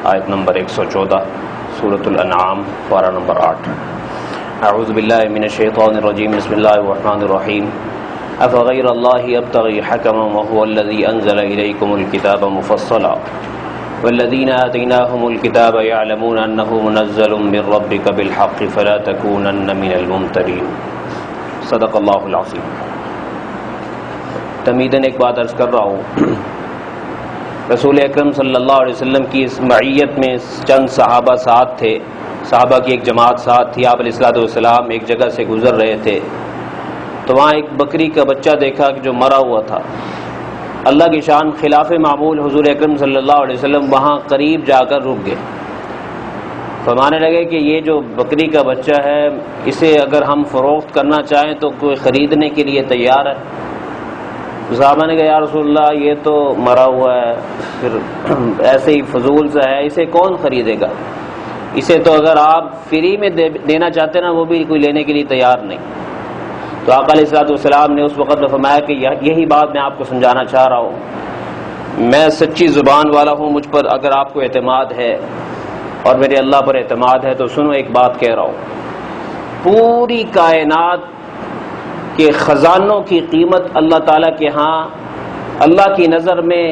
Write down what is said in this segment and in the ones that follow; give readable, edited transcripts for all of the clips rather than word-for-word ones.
آیت نمبر 114 سورۃ الانعام پارہ نمبر 8۔ اعوذ باللہ من الشیطان الرجیم، بسم اللہ الرحمن الرحیم۔ افغیر اللہ ابتغی حکما وهو الذی انزل الیکم الکتاب مفصلا والذین آتیناہم الکتاب یعلمون انہ منزل من ربک بالحق فلا تکونن من الممترین۔ صدق اللہ العظیم۔ تمیداً ایک بات عرض کر رہا ہوں، رسول اکرم صلی اللہ علیہ وسلم کی اس معیت میں چند صحابہ ساتھ تھے، صحابہ کی ایک جماعت ساتھ تھی۔ آپ علیہ الصلوۃ والسلام ایک جگہ سے گزر رہے تھے تو وہاں ایک بکری کا بچہ دیکھا کہ جو مرا ہوا تھا۔ اللہ کی شان خلاف معمول حضور اکرم صلی اللہ علیہ وسلم وہاں قریب جا کر رک گئے، فرمانے لگے کہ یہ جو بکری کا بچہ ہے اسے اگر ہم فروخت کرنا چاہیں تو کوئی خریدنے کے لیے تیار ہے؟ صحابہ نے کہا یا رسول اللہ یہ تو مرا ہوا ہے، پھر ایسے ہی فضول سا ہے، اسے کون خریدے گا؟ اسے تو اگر آپ فری میں دینا چاہتے نا وہ بھی کوئی لینے کے لیے تیار نہیں۔ تو آقا علیہ الصلوۃ والسلام نے اس وقت فرمایا کہ یہی بات میں آپ کو سمجھانا چاہ رہا ہوں، میں سچی زبان والا ہوں، مجھ پر اگر آپ کو اعتماد ہے اور میرے اللہ پر اعتماد ہے تو سنو ایک بات کہہ رہا ہوں، پوری کائنات کہ خزانوں کی قیمت اللہ تعالیٰ کے ہاں اللہ کی نظر میں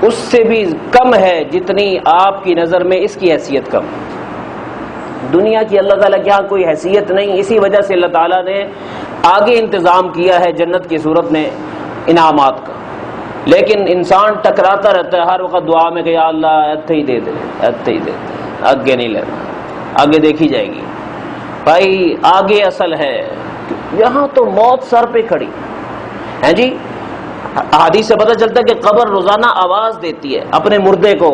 اس سے بھی کم ہے جتنی آپ کی نظر میں اس کی حیثیت کم۔ دنیا کی اللہ تعالیٰ کے ہاں کوئی حیثیت نہیں، اسی وجہ سے اللہ تعالیٰ نے آگے انتظام کیا ہے جنت کی صورت میں انعامات کا، لیکن انسان ٹکراتا رہتا ہے ہر وقت دعا میں کہ یا اللہ اتھے ہی دے دے، اتھے ہی دے دے، آگے نہیں لینا، آگے دیکھی جائے گی۔ بھائی آگے اصل ہے، یہاں تو موت سر پہ کھڑی ہے جی۔ حدیث سے پتہ چلتا ہے کہ قبر روزانہ آواز دیتی ہے اپنے مردے کو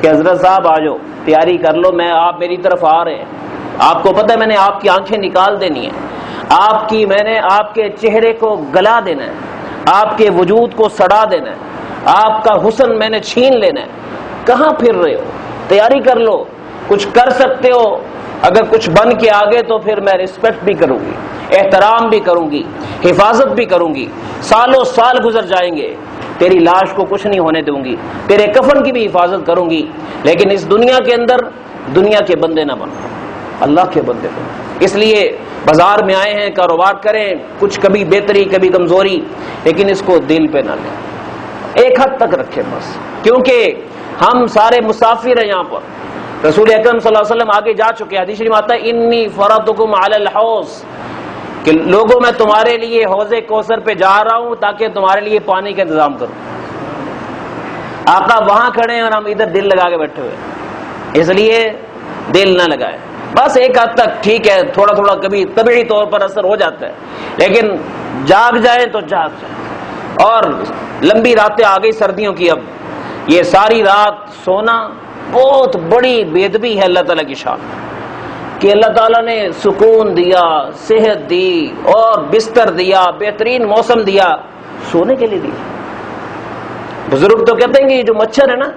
کہ حضرت صاحب آ جاؤ، تیاری کر لو، میں آپ میری طرف آ رہے ہیں، آپ کو پتہ ہے میں نے آپ کی آنکھیں نکال دینی ہے، میں نے آپ کے چہرے کو گلا دینا ہے، آپ کے وجود کو سڑا دینا ہے، آپ کا حسن میں نے چھین لینا ہے۔ کہاں پھر رہے ہو؟ تیاری کر لو، کچھ کر سکتے ہو، اگر کچھ بن کے آگے تو پھر میں رسپیکٹ بھی کروں گی، احترام بھی کروں گی، حفاظت بھی کروں گی، سالوں سال گزر جائیں گے، تیری لاش کو کچھ نہیں ہونے دوں گی، تیرے کفن کی بھی حفاظت کروں گی، لیکن اس دنیا کے اندر دنیا کے بندے نہ بنو، اللہ کے بندے بنو۔ اس لیے بازار میں آئے ہیں، کاروبار کریں، کچھ کبھی بہتری کبھی کمزوری، لیکن اس کو دل پہ نہ لیں، ایک حد تک رکھیں بس، کیونکہ ہم سارے مسافر ہیں یہاں پر۔ رسول اکرم صلی اللہ علیہ وسلم آگے جا چکے، حدیث شریف آتا ہے انی فرضتکم علی الحوض، کہ لوگوں میں تمہارے لیے حوض کوثر پہ جا رہا ہوں تاکہ تمہارے لیے پانی کا انتظام کروں۔ آقا وہاں کھڑے ہیں اور ہم ادھر دل لگا کے بیٹھے ہوئے، اس لیے دل نہ لگائے، بس ایک حد تک ٹھیک ہے، تھوڑا تھوڑا کبھی طبعی طور پر اثر ہو جاتا ہے، لیکن جاگ جائیں تو جاگ جائیں۔ اور لمبی راتیں آ گئی سردیوں کی، اب یہ ساری رات سونا بہت بڑی بے ادبی ہے اللہ تعالیٰ کی شان، کہ اللہ تعالیٰ نے سکون دیا، صحت دی اور بستر دیا، بہترین موسم دیا، سونے کے لیے دیا۔ بزرگ تو کہتے ہیں کہ یہ جو مچھر ہے نا،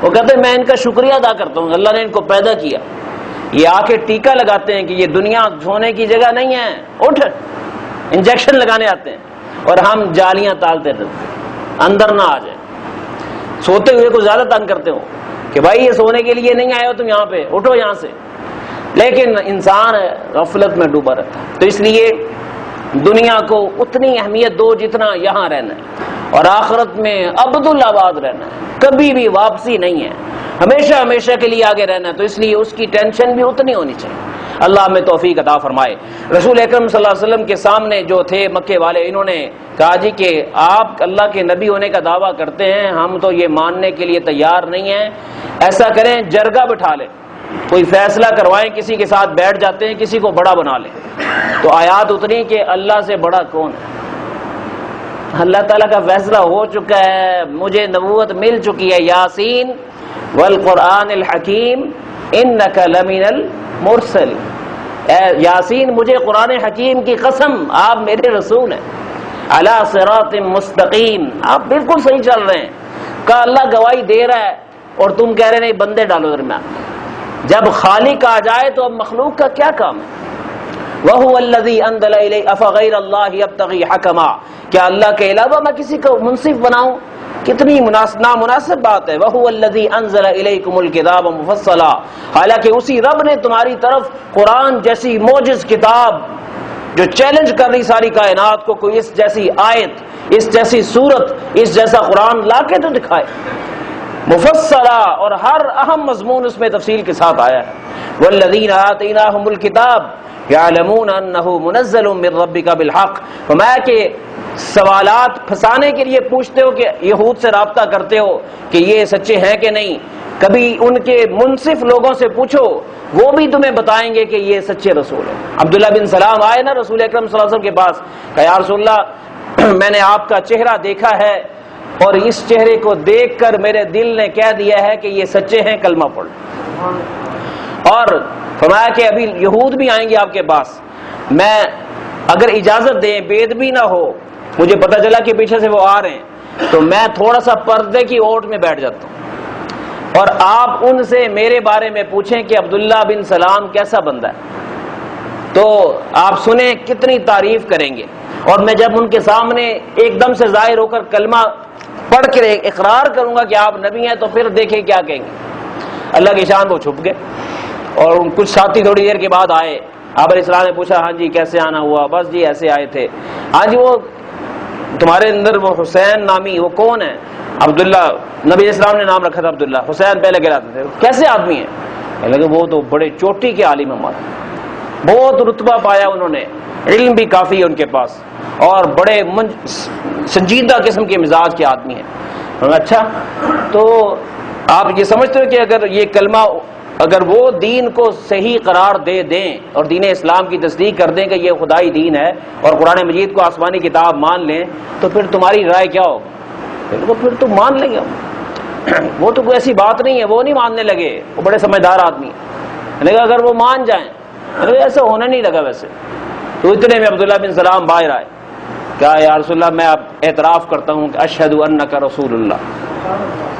وہ کہتے ہیں میں ان کا شکریہ ادا کرتا ہوں، اللہ نے ان کو پیدا کیا، یہ آ کے ٹیکہ لگاتے ہیں کہ یہ دنیا سونے کی جگہ نہیں ہے، اٹھ، انجیکشن لگانے آتے ہیں، اور ہم جالیاں تالتے رہتے ہیں اندر نہ آ جائے، سوتے ہوئے کو زیادہ تنگ کرتے ہو کہ بھائی یہ سونے کے لیے نہیں آئے ہو تم یہاں پہ، اٹھو یہاں سے، لیکن انسان غفلت میں ڈوبا رہتا ہے۔ تو اس لیے دنیا کو اتنی اہمیت دو جتنا یہاں رہنا ہے، اور آخرت میں ابدالآباد رہنا ہے، کبھی بھی واپسی نہیں ہے، ہمیشہ ہمیشہ کے لیے آگے رہنا ہے، تو اس لیے اس کی ٹینشن بھی اتنی ہونی چاہیے۔ اللہ ہمیں توفیق عطا فرمائے۔ رسول اکرم صلی اللہ علیہ وسلم کے سامنے جو تھے مکے والے، انہوں نے کہا جی کہ آپ اللہ کے نبی ہونے کا دعویٰ کرتے ہیں، ہم تو یہ ماننے کے لیے تیار نہیں ہیں، ایسا کریں جرگہ بٹھا لیں، کوئی فیصلہ کروائیں، کسی کے ساتھ بیٹھ جاتے ہیں، کسی کو بڑا بنا لیں۔ تو آیات اتری کہ اللہ سے بڑا کون ہے؟ اللہ تعالیٰ کا فیصلہ ہو چکا ہے، مجھے نبوت مل چکی ہے، یاسین والقرآن الحکیم انک لمن المرسل، اے یاسین مجھے قرآن حکیم کی قسم آپ میرے رسول ہیں، علی صراط مستقیم، آپ بالکل صحیح چل رہے ہیں۔ کہ اللہ گواہی دے رہا ہے اور تم کہہ رہے نہیں بندے ڈالو درمیان۔ جب خالق آ جائے تو اب مخلوق کا کیا کام ہے؟ وَهُوَ الَّذِي أَنزَلَ إِلَيْكَ أَفَغَيْرَ اللَّهِ يَبْتَغِي حَكَمًا، کیا اللہ کے علاوہ میں کسی کو منصف بناؤں؟ کتنی نامناسب بات ہے. وَهُوَ الَّذِي أَنزَلَ إِلَيْكُمُ الْكِتَابَ مُفَصَّلًا، حالانکہ اسی رب نے تمہاری طرف قرآن جیسی معجز کتاب جو چیلنج کر رہی ساری کائنات کو، کوئی اس جیسی آیت، اس جیسی صورت، اس جیسا قرآن لا کے تو دکھائے. مفصلا، اور ہر اہم مضمون اس میں تفصیل کے ساتھ آیا ہے. والذین آتیناہم الکتاب یعلمون انہ منزل من ربک بالحق. فرمایا کہ سوالات پھنسانے کے لیے پوچھتے ہو کہ یہود سے رابطہ کرتے ہو کہ یہ سچے ہیں کہ نہیں، کبھی ان کے منصف لوگوں سے پوچھو، وہ بھی تمہیں بتائیں گے کہ یہ سچے رسول ہیں. عبداللہ بن سلام آئے نا رسول اکرم صلی اللہ علیہ وسلم کے پاس، کہا یا رسول اللہ میں نے آپ کا چہرہ دیکھا ہے اور اس چہرے کو دیکھ کر میرے دل نے کہہ دیا ہے کہ یہ سچے ہیں، کلمہ پڑھ. اور فرمایا کہ ابھی یہود بھی آئیں گے آپ کے پاس، میں اگر اجازت دیں بے ادبی نہ ہو، مجھے پتہ چلا کہ پیچھے سے وہ آ رہے ہیں تو میں تھوڑا سا پردے کی اوٹ میں بیٹھ جاتا ہوں اور آپ ان سے میرے بارے میں پوچھیں کہ عبداللہ بن سلام کیسا بندہ ہے، تو آپ سنیں کتنی تعریف کریں گے. اور میں جب ان کے سامنے ایک دم سے ظاہر ہو کر کلمہ پڑھ کے اقرار کروں گا کہ آپ نبی ہیں تو پھر دیکھیں کیا کہیں گے. اللہ کی شان وہ چھپ گئے اور کچھ ساتھی تھوڑی دیر کے بعد آئے. آپ علیہ السلام نے پوچھا ہاں جی کیسے آنا ہوا؟ بس جی ایسے آئے تھے. ہاں جی وہ تمہارے اندر وہ حسین نامی وہ کون ہے؟ عبداللہ، نبی علیہ السلام نے نام رکھا تھا عبداللہ، حسین پہلے کہلاتے تھے. کیسے آدمی ہیں؟ کہنے لگے وہ تو بڑے چوٹی کے عالم ہمارے، بہت رتبہ پایا انہوں نے، علم بھی کافی ہے ان کے پاس اور بڑے سنجیدہ قسم کے مزاج کے آدمی ہیں. اچھا تو آپ یہ سمجھتے ہو کہ اگر یہ کلمہ اگر وہ دین کو صحیح قرار دے دیں اور دین اسلام کی تصدیق کر دیں کہ یہ خدائی دین ہے اور قرآن مجید کو آسمانی کتاب مان لیں تو پھر تمہاری رائے کیا ہوگی؟ پھر تو مان لیں گے. وہ تو کوئی ایسی بات نہیں ہے، وہ نہیں ماننے لگے، وہ بڑے سمجھدار آدمی ہیں. لیکن اگر وہ مان جائیں، ایسا ہونے نہیں لگا ویسے. تو اتنے میں عبداللہ بن سلام باہر آئے، کہا یا رسول اللہ میں اب اعتراف کرتا ہوں کہ اشہد انک رسول اللہ،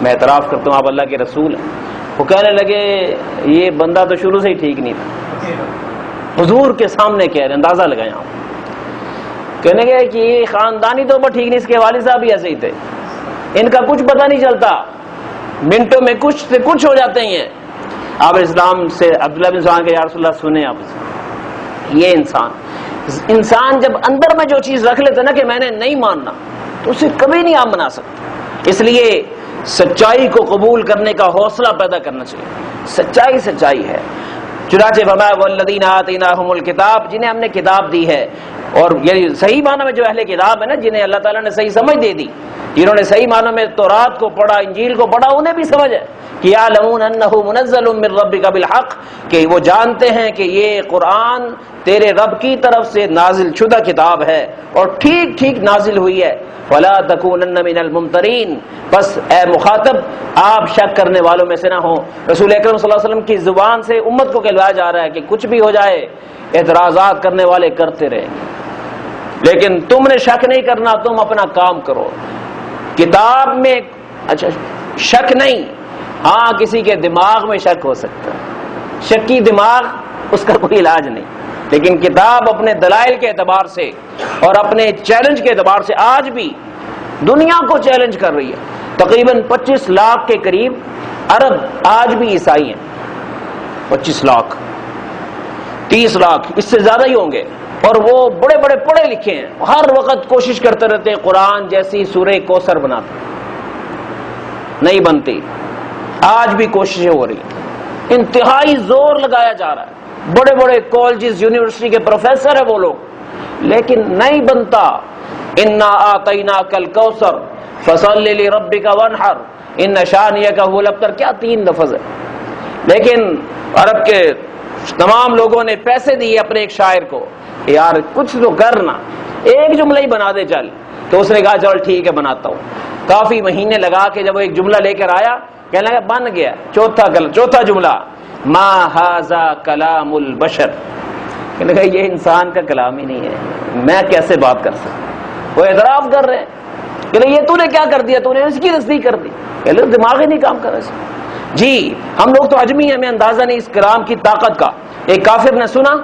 میں اعتراف کرتا ہوں آپ اللہ کے رسول ہیں. وہ کہنے لگے یہ بندہ تو شروع سے ہی ٹھیک نہیں تھا، حضور کے سامنے کہہ رہے، اندازہ لگائیں آپ. کہنے لگے کہ یہ خاندانی طور پر ٹھیک نہیں، اس کے والد صاحب بھی ایسے ہی تھے، ان کا کچھ پتہ نہیں چلتا، منٹوں میں کچھ سے کچھ ہو جاتے ہیں. آپ اسلام سے عبداللہ بن سلام کے یا رسول اللہ سنیں آپ، یہ انسان جب اندر میں جو چیز رکھ لیتا نا کہ میں نے نہیں ماننا تو اسے کبھی نہیں آپ منا سکتے. اس لیے سچائی کو قبول کرنے کا حوصلہ پیدا کرنا چاہیے. سچائی سچائی ہے. چنانچہ فرمایا والذین آتیناہم الکتاب، جنہیں ہم نے کتاب دی ہے، اور یہ صحیح معنی میں جو اہل کتاب ہے نا، جنہیں اللہ تعالیٰ نے صحیح سمجھ دے دی، جنہوں نے صحیح معنی میں تورات کو پڑھا، انجیل کو پڑھا، انہیں بھی سمجھ ہے کہ یعلمون انہ منزل من ربک بالحق، کہ وہ جانتے ہیں کہ یہ قرآن تیرے رب کی طرف سے نازل شدہ کتاب ہے اور ٹھیک ٹھیک نازل ہوئی ہے. فلا تکونن من الممترین، بس اے مخاطب آپ شک کرنے والوں میں سے نہ ہوں. رسول اکرم صلی اللہ علیہ وسلم کی زبان سے امت کو کہلوایا جا رہا ہے کہ کچھ بھی ہو جائے اعتراضات کرنے والے کرتے رہیں، لیکن تم نے شک نہیں کرنا، تم اپنا کام کرو. کتاب میں اچھا شک نہیں، ہاں کسی کے دماغ میں شک ہو سکتا ہے، شکی دماغ اس کا کوئی علاج نہیں. لیکن کتاب اپنے دلائل کے اعتبار سے اور اپنے چیلنج کے اعتبار سے آج بھی دنیا کو چیلنج کر رہی ہے. تقریباً 25 لاکھ کے قریب عرب آج بھی عیسائی ہیں، 25 لاکھ 30 لاکھ اس سے زیادہ ہی ہوں گے، اور وہ بڑے بڑے پڑھے لکھے ہیں، ہر وقت کوشش کرتے رہتے ہیں قرآن جیسی سورہ کوثر بناتے، نہیں بنتی. آج بھی کوششیں ہو رہی ہیں، انتہائی زور لگایا جا رہا ہے، بڑے بڑے کالجز یونیورسٹی کے پروفیسر ہیں وہ لوگ، لیکن نہیں بنتا. انا آتیناک الکوثر فصل لربک وانحر ان شانئک هو الابتر، کیا 3 لفظ ہے. لیکن عرب کے تمام لوگوں نے پیسے دیے اپنے ایک شاعر کو، یار کچھ تو کرنا، ایک جملہ ہی بنا دے چل. تو اس نے کہا چل ٹھیک ہے بناتا ہوں. کافی مہینے لگا کے جب وہ ایک جملہ لے کر آیا، کہنے لگا بن گیا. چوتھا جملہ ما ھذا کلام البشر، کہنے لگا یہ انسان کا کلام ہی نہیں ہے، میں کیسے بات کر سکتا. وہ اعتراف کر رہے ہیں کہ یہ تو نے کیا کر دیا، تو نے اس کی تصدیق کر دی. کہنے لگا دماغ ہی نہیں کام کر رہا. جی ہم لوگ تو عجمی ہیں، ہمیں اندازہ نہیں اس کلام کی طاقت کا. ایک کافر نے سنا،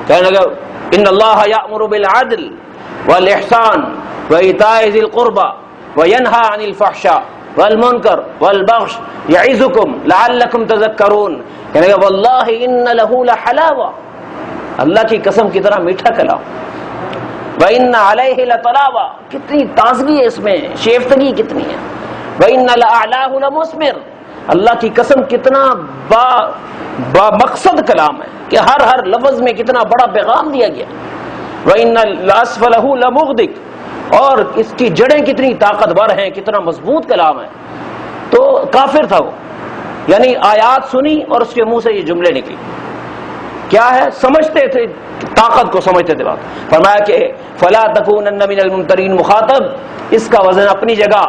کہنے لگا ان اللہ یأمر بالعدل والاحسان وایتاء ذی القربى وینہا عن الفحشاء والمنکر والبغی یعظکم لعلکم تذکرون، کہنے گا واللہ ان لہ لحلاوہ، اللہ کی قسم کتنا میٹھا کلام، وَإِنَّ عَلَيْهِ لَطَلَاوَةً، کتنی تازگی ہے اس میں، شیفتگی کتنی ہے، وَإِنَّ لَأَعْلَاهُ لَمُثْمِرٌ، اللہ کی قسم کتنا با مقصد کلام ہے کہ ہر لفظ میں کتنا بڑا پیغام دیا گیا، وَإِنَّ لَأَسْفَلَهُ لَمُغْدِقٌ، اور اس کی جڑیں کتنی طاقتور ہیں، کتنا مضبوط کلام ہے۔ تو کافر تھا وہ، یعنی آیات سنی اور اس کے منہ سے یہ جملے نکلی، کیا ہے سمجھتے تھے، طاقت کو سمجھتے تھے۔ بات فرمایا کہ فلا تکونن من الممترین، مخاطب اس کا وزن اپنی جگہ،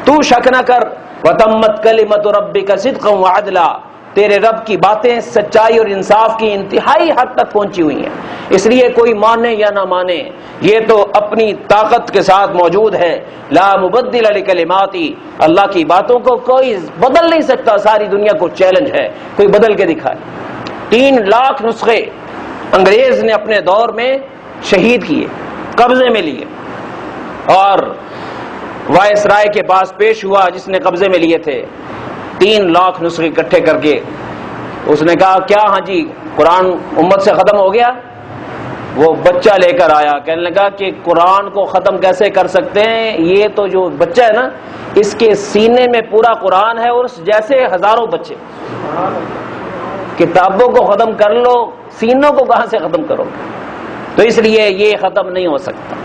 تو شک نہ کر، وتمت کلمۃ ربک صدقا وعدلا، تیرے رب کی باتیں سچائی اور انصاف کی انتہائی حد تک پہنچی ہوئی ہیں، اس لیے کوئی مانے یا نہ مانے یہ تو اپنی طاقت کے ساتھ موجود ہے۔ لا مبدل لکلماتی، اللہ کی باتوں کو کوئی بدل نہیں سکتا، ساری دنیا کو چیلنج ہے کوئی بدل کے دکھائے۔ 3 لاکھ نسخے انگریز نے اپنے دور میں شہید کیے، قبضے میں لیے، اور وائس رائے کے پاس پیش ہوا جس نے قبضے میں لیے تھے، 3 لاکھ نسخے اکٹھے کر کے اس نے کہا کیا ہاں جی قرآن امت سے ختم ہو گیا؟ وہ بچہ لے کر آیا، کہنے لگا کہ قرآن کو ختم کیسے کر سکتے ہیں، یہ تو جو بچہ ہے نا اس کے سینے میں پورا قرآن ہے اور اس جیسے ہزاروں بچے، کتابوں کو ختم کر لو سینوں کو کہاں سے ختم کرو گے؟ تو اس لیے یہ ختم نہیں ہو سکتا،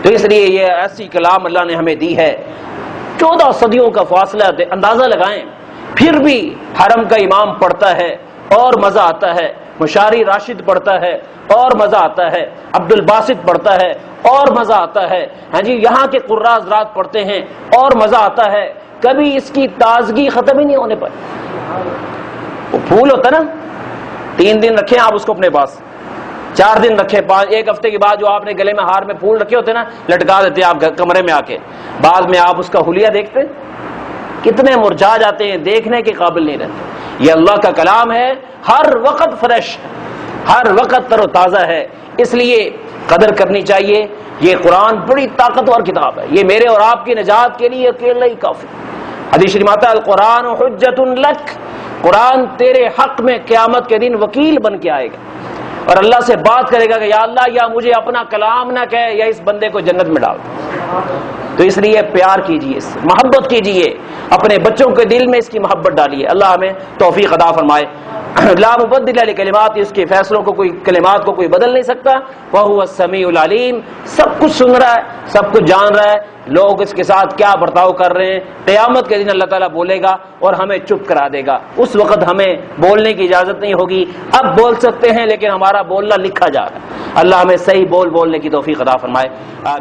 تو اس لیے یہ ایسی کلام اللہ نے ہمیں دی ہے۔ 14 صدیوں کا فاصلہ اندازہ لگائیں، پھر بھی حرم کا امام پڑھتا ہے اور مزہ آتا ہے، مشاری راشد پڑھتا ہے اور مزہ آتا ہے، عبد الباسط پڑھتا ہے اور مزہ آتا ہے، ہاں جی یہاں کے قراء حضرات پڑھتے ہیں اور مزہ آتا ہے، کبھی اس کی تازگی ختم ہی نہیں ہونے پر۔ وہ پھول ہوتا نا، 3 دن رکھیں آپ اس کو اپنے پاس، 4 دن رکھیں، 1 ہفتے کے بعد جو آپ نے گلے میں ہار میں پھول رکھے ہوتے نا لٹکا دیتے ہیں آپ کمرے میں آ کے، بعد میں آپ اس کا حلیہ دیکھتے کتنے مرجھا جاتے ہیں، دیکھنے کے قابل نہیں رہتے۔ یہ اللہ کا کلام ہے، ہر وقت فریش، ہر وقت تر و تازہ ہے، اس لیے قدر کرنی چاہیے۔ یہ قرآن بڑی طاقتور کتاب ہے، یہ میرے اور آپ کی نجات کے لیے اکیلا ہی کافی۔ حدیث شریف آتا ہے القرآن حجۃ لک، قرآن تیرے حق میں قیامت کے دن وکیل بن کے آئے گا اور اللہ سے بات کرے گا کہ یا اللہ یا مجھے اپنا کلام نہ کہے یا اس بندے کو جنت میں ڈال دے۔ تو اس لیے پیار کیجئے، اس سے محبت کیجئے، اپنے بچوں کے دل میں اس کی محبت ڈالیے، اللہ ہمیں توفیق عطا فرمائے۔ لا مبدل لکلمات، اس کے فیصلوں کو کوئی کلمات کو کوئی بدل نہیں سکتا، وہو السمیع العلیم، سب کچھ سن رہا ہے، سب کچھ جان رہا ہے، لوگ اس کے ساتھ کیا برتاؤ کر رہے ہیں، قیامت کے دن اللہ تعالیٰ بولے گا اور ہمیں چپ کرا دے گا، اس وقت ہمیں بولنے کی اجازت نہیں ہوگی۔ اب بول سکتے ہیں لیکن ہمارا بولنا لکھا جا رہا ہے، اللہ ہمیں صحیح بولنے کی توفیق عطا فرمائے، آمین۔